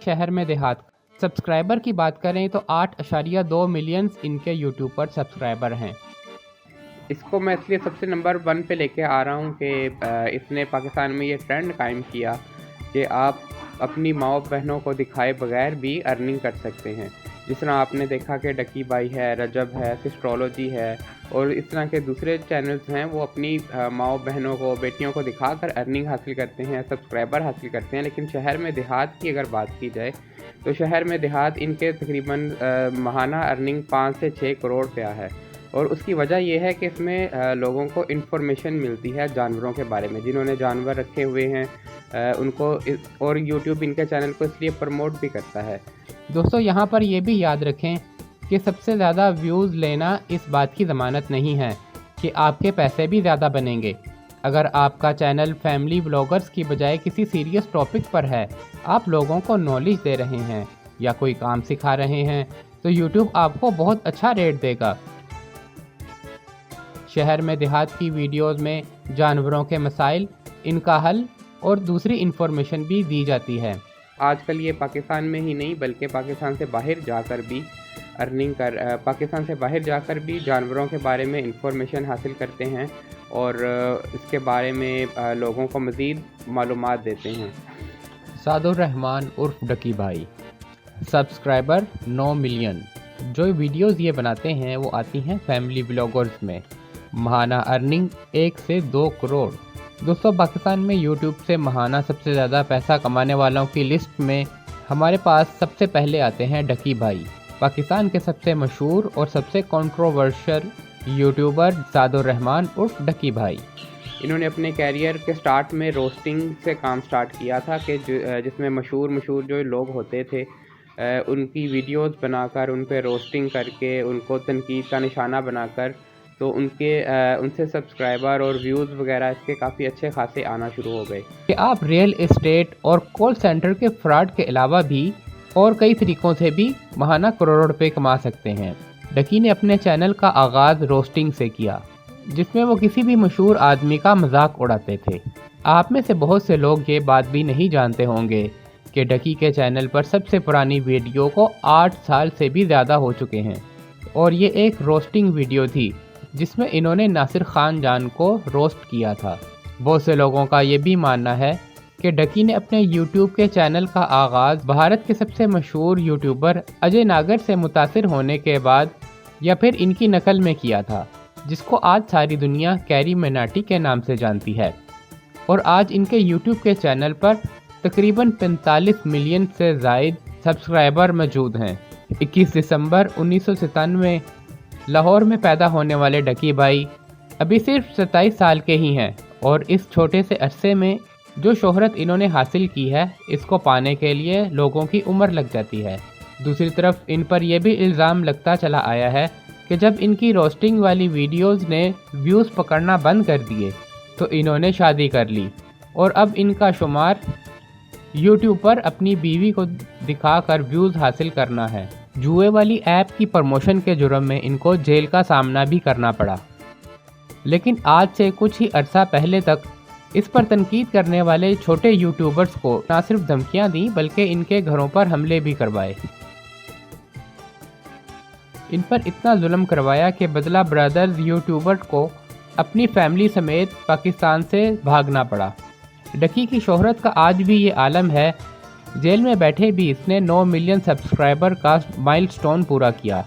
शहर में देहात। सब्सक्राइबर की बात करें तो 8.2 मिलियन इनके यूट्यूब पर सब्सक्राइबर हैं। इसको मैं इसलिए सबसे नंबर 1 पे लेके आ रहा हूँ कि इसने पाकिस्तान में ये ट्रेंड कायम किया कि आप अपनी माँ बहनों को दिखाए बगैर भी अर्निंग कर सकते हैं। जिस तरह आपने देखा कि डकी भाई है, रजब है, सिस्ट्रोलॉजी है और इस तरह के दूसरे चैनल्स हैं, वो अपनी माँ बहनों को, बेटियों को दिखाकर अर्निंग हासिल करते हैं, सब्सक्राइबर हासिल करते हैं। लेकिन शहर में देहात की अगर बात की जाए तो शहर में देहात इनके तकरीबन माहाना अर्निंग 5 से 6 करोड़ रुपया है। और उसकी वजह यह है कि इसमें लोगों को इन्फॉर्मेशन मिलती है जानवरों के बारे में, जिन्होंने जानवर रखे हुए हैं उनको, और यूट्यूब इनके चैनल को इसलिए प्रमोट भी करता है। दोस्तों यहाँ पर ये भी याद रखें कि सबसे ज़्यादा व्यूज़ लेना इस बात की ज़मानत नहीं है कि आपके पैसे भी ज़्यादा बनेंगे। अगर आपका चैनल फैमिली व्लॉगर्स की बजाय किसी सीरियस टॉपिक पर है, आप लोगों को नॉलेज दे रहे हैं या कोई काम सिखा रहे हैं, तो यूट्यूब आपको बहुत अच्छा रेट देगा। शहर में देहात की वीडियोस में जानवरों के मसाइल, इनका हल और दूसरी इन्फॉर्मेशन भी दी जाती है। आजकल ये पाकिस्तान में ही नहीं बल्कि पाकिस्तान से बाहर जाकर भी जानवरों के बारे में इंफॉर्मेशन हासिल करते हैं और इसके बारे में लोगों को मज़ीद मालूमात देते हैं। सादुर रहमान उर्फ डकी भाई, सब्सक्राइबर 9 मिलियन। जो वीडियोस ये बनाते हैं वो आती हैं फैमिली व्लॉगर्स में। माहाना अर्निंग 1 से 2 करोड़। दोस्तों पाकिस्तान में यूट्यूब से माहाना सबसे ज़्यादा पैसा कमाने वालों की लिस्ट में हमारे पास सबसे पहले आते हैं डकी भाई। पाकिस्तान के सबसे मशहूर और सबसे कंट्रोवर्शियल यूट्यूबर सादुर रहमान उर्फ डकी भाई। इन्होंने अपने कैरियर के स्टार्ट में रोस्टिंग से काम स्टार्ट किया था कि जिसमें मशहूर जो लोग होते थे उनकी वीडियोस बनाकर उन पे रोस्टिंग करके उनको तनकीद का निशाना बनाकर तो उनसे सब्सक्राइबर और व्यूज़ वगैरह इसके काफ़ी अच्छे खासे आना शुरू हो गए। कि आप रियल एस्टेट और कॉल सेंटर के फ्रॉड के अलावा भी और कई तरीक़ों से भी माहाना करोड़ों रुपए कमा सकते हैं। डकी ने अपने चैनल का आगाज़ रोस्टिंग से किया, जिसमें वो किसी भी मशहूर आदमी का मजाक उड़ाते थे। आप में से बहुत से लोग ये बात भी नहीं जानते होंगे कि डकी के चैनल पर सबसे पुरानी वीडियो को 8 साल से भी ज़्यादा हो चुके हैं और ये एक रोस्टिंग वीडियो थी जिसमें इन्होंने नासिर खान जान को रोस्ट किया था। बहुत से लोगों का ये भी मानना है कि डकी ने अपने यूट्यूब के चैनल का आगाज़ भारत के सबसे मशहूर यूट्यूबर अजय नागर से मुतासिर होने के बाद या फिर इनकी नकल में किया था, जिसको आज सारी दुनिया कैरी मिनाटी के नाम से जानती है। और आज इनके यूट्यूब के चैनल पर तकरीबन 45 मिलियन से ज़ायद सब्सक्राइबर मौजूद हैं। 21 दिसंबर 1997 लाहौर में पैदा होने वाले डकी भाई अभी सिर्फ 27 साल के ही हैं और इस छोटे से अरसे में जो शोहरत इन्होंने हासिल की है, इसको पाने के लिए लोगों की उम्र लग जाती है। दूसरी तरफ इन पर यह भी इल्ज़ाम लगता चला आया है कि जब इनकी रोस्टिंग वाली वीडियोस ने व्यूज़ पकड़ना बंद कर दिए तो इन्होंने शादी कर ली और अब इनका शुमार यूट्यूब पर अपनी बीवी को दिखाकर व्यूज़ हासिल करना है। जुए वाली ऐप की प्रमोशन के जुर्म में इनको जेल का सामना भी करना पड़ा। लेकिन आज से कुछ ही अरसा पहले तक इस पर तनकीद करने वाले छोटे यूट्यूबर्स को न सिर्फ धमकियां दी बल्कि इनके घरों पर हमले भी करवाए। इन पर इतना जुल्म करवाया कि बदला ब्रदर्स यूट्यूबर को अपनी फैमिली समेत पाकिस्तान से भागना पड़ा। डकी की शोहरत का आज भी ये आलम है। जेल में बैठे भी इसने 9 मिलियन सब्सक्राइबर का माइलस्टोन पूरा किया,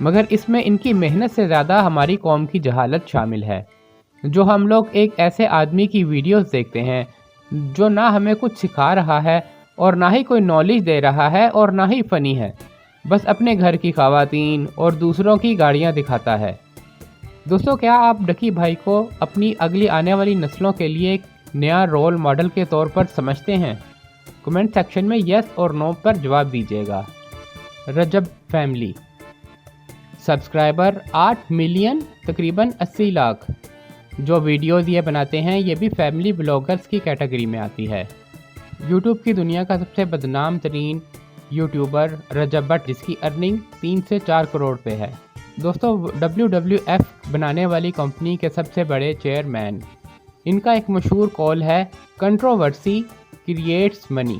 मगर इसमें इनकी मेहनत से ज़्यादा हमारी कौम की जहालत शामिल है। जो हम लोग एक ऐसे आदमी की वीडियोस देखते हैं जो ना हमें कुछ सिखा रहा है और ना ही कोई नॉलेज दे रहा है और ना ही फ़नी है, बस अपने घर की ख़वातीन और दूसरों की गाड़ियाँ दिखाता है। दोस्तों क्या आप डकी भाई को अपनी अगली आने वाली नस्लों के लिए एक नया रोल मॉडल के तौर पर समझते हैं? कमेंट सेक्शन में यस और नो पर जवाब दीजिएगा। रजब फैमिली, सब्सक्राइबर 8 मिलियन, तकरीबन 80 लाख। जो वीडियोस ये बनाते हैं ये भी फैमिली ब्लॉगर्स की कैटेगरी में आती है। यूट्यूब की दुनिया का सबसे बदनाम तरीन यूट्यूबर रजब भट्ट, जिसकी अर्निंग 3 से 4 करोड़ पे है। दोस्तों WWF बनाने वाली कंपनी के सबसे बड़े चेयरमैन, इनका एक मशहूर कॉल है कंट्रोवर्सी क्रिएट्स मनी।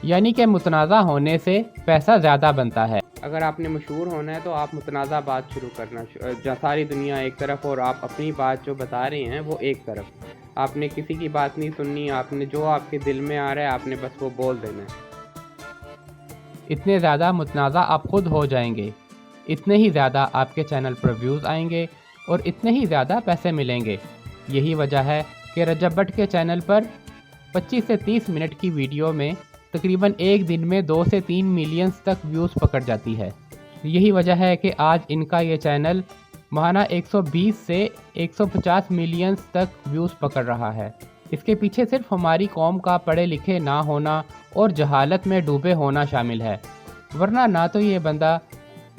यानी कि मुतनाज़ा होने से पैसा ज़्यादा बनता है। अगर आपने मशहूर होना है तो आप मुतनाज़ा बात शुरू करना, सारी दुनिया एक तरफ और आप अपनी बात जो बता रहे हैं वो एक तरफ। आपने किसी की बात नहीं सुननी, आपने जो आपके दिल में आ रहा है आपने बस वो बोल देना है। इतने ज़्यादा मुतनाज़ा आप खुद हो जाएंगे, इतने ही ज़्यादा आपके चैनल पर व्यूज़ आएंगे और इतने ही ज़्यादा पैसे मिलेंगे। यही वजह है कि रजब भट्ट के चैनल पर 25 से 30 मिनट की वीडियो में तकरीबन एक दिन में 2 से 3 मिलियंस तक व्यूज़ पकड़ जाती है। यही वजह है कि आज इनका ये चैनल माहाना 120 से 150 मिलियंस तक व्यूज़ पकड़ रहा है। इसके पीछे सिर्फ हमारी कौम का पढ़े लिखे ना होना और जहालत में डूबे होना शामिल है, वरना ना तो ये बंदा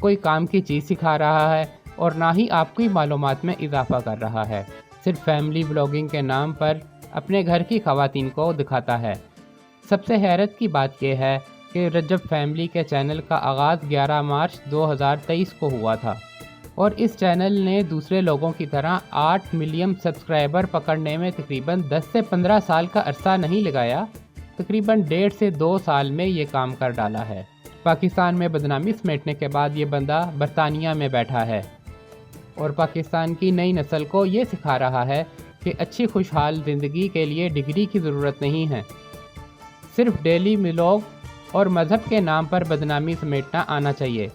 कोई काम की चीज़ सिखा रहा है और ना ही आपकी मालूमात में इजाफा कर रहा है। सिर्फ फैमिली व्लॉगिंग के नाम पर अपने घर की ख़वातीन को दिखाता है। सबसे हैरत की बात यह है कि रजब फैमिली के चैनल का आगाज़ 11 मार्च 2023 को हुआ था और इस चैनल ने दूसरे लोगों की तरह 8 मिलियन सब्सक्राइबर पकड़ने में तकरीबन 10 से 15 साल का अरसा नहीं लगाया, तकरीबन 1.5 से 2 साल में ये काम कर डाला है। पाकिस्तान में बदनामी समेटने के बाद ये बंदा बरतानिया में बैठा है और पाकिस्तान की नई नस्ल को ये सिखा रहा है कि अच्छी खुशहाल ज़िंदगी के लिए डिग्री की ज़रूरत नहीं है, सिर्फ डेली व्लॉग और मज़हब के नाम पर बदनामी समेटना आना चाहिए।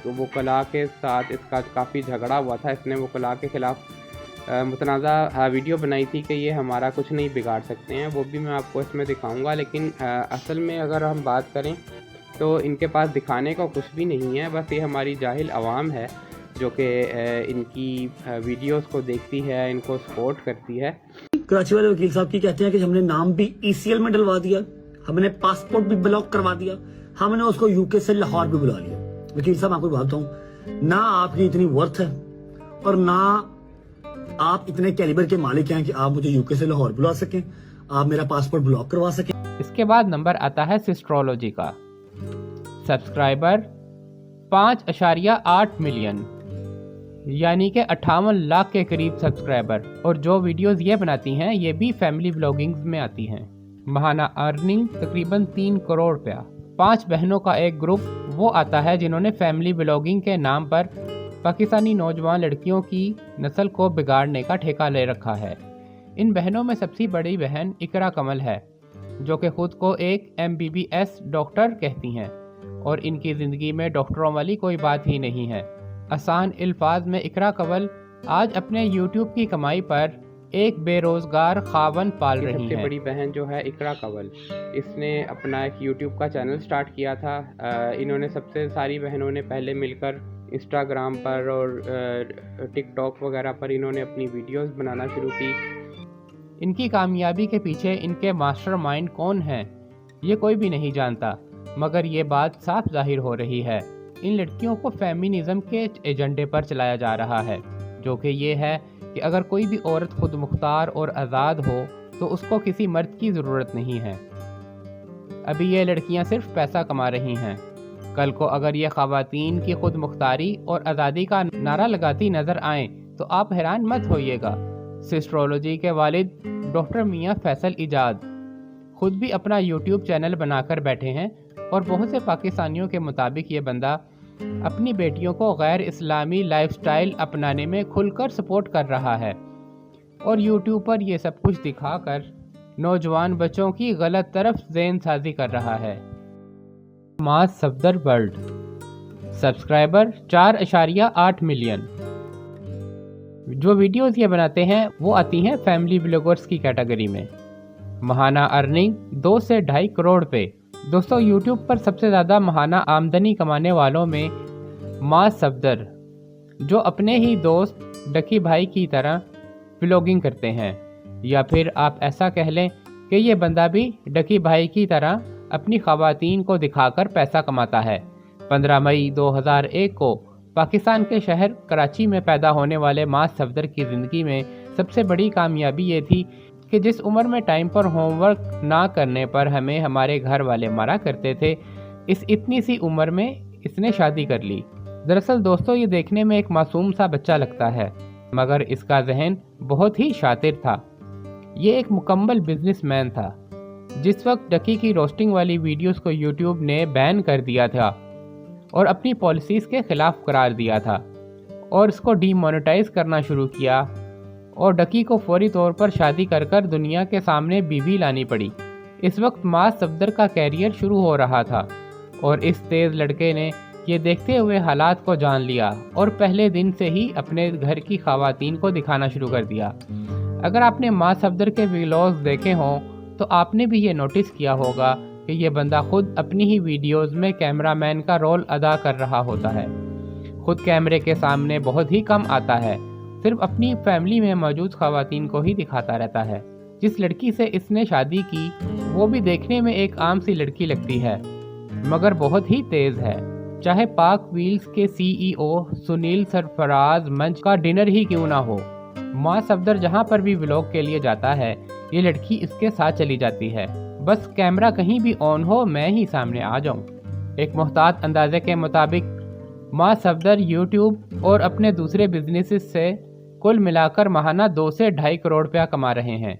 तो वकला के साथ इसका काफ़ी झगड़ा हुआ था। इसने वकला के ख़िलाफ़ मुतनाज़ा वीडियो बनाई थी कि ये हमारा कुछ नहीं बिगाड़ सकते हैं, वो भी मैं आपको इसमें दिखाऊंगा। लेकिन असल में अगर हम बात करें तो इनके पास दिखाने का कुछ भी नहीं है, बस ये हमारी जाहिल आवाम है जो कि इनकी वीडियोस को देखती है, इनको सपोर्ट करती है। कराची वाले वकील साहब की कहते हैं कि हमने नाम भी ECL में डलवा दिया, हमने पासपोर्ट भी ब्लॉक करवा दिया, हमने उसको UK से लाहौर भी बुला लिया। वकील साहब आपको बात बताऊं, ना आपकी इतनी वर्थ है और ना आप इतने कैलिबर के मालिक हैं कि आप मुझे UK से लाहौर बुला सकें, आप मेरा पासपोर्ट ब्लॉक करवा सकें। इसके बाद नंबर आता है सिस्ट्रोलॉजी का। सब्सक्राइबर 5.8 मिलियन, यानी कि 58 लाख के करीब सब्सक्राइबर, और जो वीडियोस ये बनाती हैं ये भी फैमिली व्लॉगिंग्स में आती हैं। माहाना अर्निंग तकरीबन 3 करोड़ रुपया। 5 बहनों का एक ग्रुप वो आता है जिन्होंने फैमिली व्लॉगिंग के नाम पर पाकिस्तानी नौजवान लड़कियों की नस्ल को बिगाड़ने का ठेका ले रखा है। इन बहनों में सबसे बड़ी बहन इकरा कमल है, जो कि ख़ुद को एक MBBS डॉक्टर कहती हैं और इनकी ज़िंदगी में डॉक्टरों वाली कोई बात ही नहीं है। आसान अल्फाज में इकरा कमल आज अपने YouTube की कमाई पर एक बेरोज़गार खावन पाल रही है। सबसे बड़ी बहन जो है इकरा कमल, इसने अपना एक YouTube का चैनल स्टार्ट किया था। इन्होंने सबसे सारी बहनों ने पहले मिलकर इंस्टाग्राम पर और टिकटॉक वगैरह पर इन्होंने अपनी वीडियोस बनाना शुरू की। इनकी कामयाबी के पीछे इनके मास्टरमाइंड कौन हैं ये कोई भी नहीं जानता, मगर ये बात साफ जाहिर हो रही है, इन लड़कियों को फेमिनिज़म के एजेंडे पर चलाया जा रहा है, जो कि ये है कि अगर कोई भी औरत खुद मुख्तार और आज़ाद हो तो उसको किसी मर्द की ज़रूरत नहीं है। अभी ये लड़कियां सिर्फ पैसा कमा रही हैं, कल को अगर ये ख़वातीन की खुद मुख्तारी और आज़ादी का नारा लगाती नज़र आएँ तो आप हैरान मत होइएगा। सिस्ट्रोलॉजी के वालिद डॉक्टर मियाँ फैसल इजाद खुद भी अपना YouTube चैनल बनाकर बैठे हैं और बहुत से पाकिस्तानियों के मुताबिक ये बंदा अपनी बेटियों को गैर इस्लामी लाइफस्टाइल अपनाने में खुलकर सपोर्ट कर रहा है और YouTube पर ये सब कुछ दिखाकर नौजवान बच्चों की गलत तरफ ज़हन साजी कर रहा है। मास सफदर वर्ल्ड, सब्सक्राइबर 4.8 मिलियन। जो वीडियोस ये बनाते हैं वो आती हैं फैमिली ब्लॉगर्स की कैटेगरी में। माहाना अर्निंग 2 से 2.5 करोड़ पे। दोस्तों, YouTube पर सबसे ज़्यादा माहाना आमदनी कमाने वालों में मास सफदर, जो अपने ही दोस्त डकी भाई की तरह व्लॉगिंग करते हैं, या फिर आप ऐसा कह लें कि ये बंदा भी डकी भाई की तरह अपनी ख़वातीन को दिखाकर पैसा कमाता है। 15 मई 2001 को पाकिस्तान के शहर कराची में पैदा होने वाले मास सफदर की ज़िंदगी में सबसे बड़ी कामयाबी ये थी कि जिस उम्र में टाइम पर होमवर्क ना करने पर हमें हमारे घर वाले मारा करते थे, इस इतनी सी उम्र में इसने शादी कर ली। दरअसल दोस्तों, ये देखने में एक मासूम सा बच्चा लगता है, मगर इसका जहन बहुत ही शातिर था। یہ ایک مکمل بزنس مین تھا۔ جس وقت ڈکی کی روسٹنگ والی ویڈیوز کو یوٹیوب نے بین کر دیا تھا اور اپنی پالیسیز کے خلاف قرار دیا تھا اور اس کو ڈی مونیٹائز کرنا شروع کیا، اور ڈکی کو فوری طور پر شادی کر کر دنیا کے سامنے بیوی لانی پڑی۔ اس وقت معاذ صفدر کا کیریئر شروع ہو رہا تھا اور اس تیز لڑکے نے یہ دیکھتے ہوئے حالات کو جان لیا اور پہلے دن سے ہی اپنے گھر کی خواتین کو دکھانا شروع کر دیا۔ اگر آپ نے معاذ صفدر کے ویلاگز دیکھے ہوں تو آپ نے بھی یہ نوٹس کیا ہوگا کہ یہ بندہ خود اپنی ہی ویڈیوز میں کیمرہ مین کا رول ادا کر رہا ہوتا ہے، خود کیمرے کے سامنے بہت ہی کم آتا ہے، صرف اپنی فیملی میں موجود خواتین کو ہی دکھاتا رہتا ہے۔ جس لڑکی سے اس نے شادی کی وہ بھی دیکھنے میں ایک عام سی لڑکی لگتی ہے مگر بہت ہی تیز ہے، چاہے پاک ویلز کے CEO سنیل سرفراز منچ کا ڈنر ہی کیوں نہ ہو۔ معاذ صفدر جہاں پر بھی ولاگ کے لیے جاتا ہے یہ لڑکی اس کے ساتھ چلی جاتی ہے، بس کیمرہ کہیں بھی آن ہو میں ہی سامنے آ جاؤں۔ ایک محتاط اندازے کے مطابق معاذ صفدر یوٹیوب اور اپنے دوسرے بزنسز سے کل ملا کر ماہانہ 2 سے 2.5 کروڑ روپیہ کما رہے ہیں۔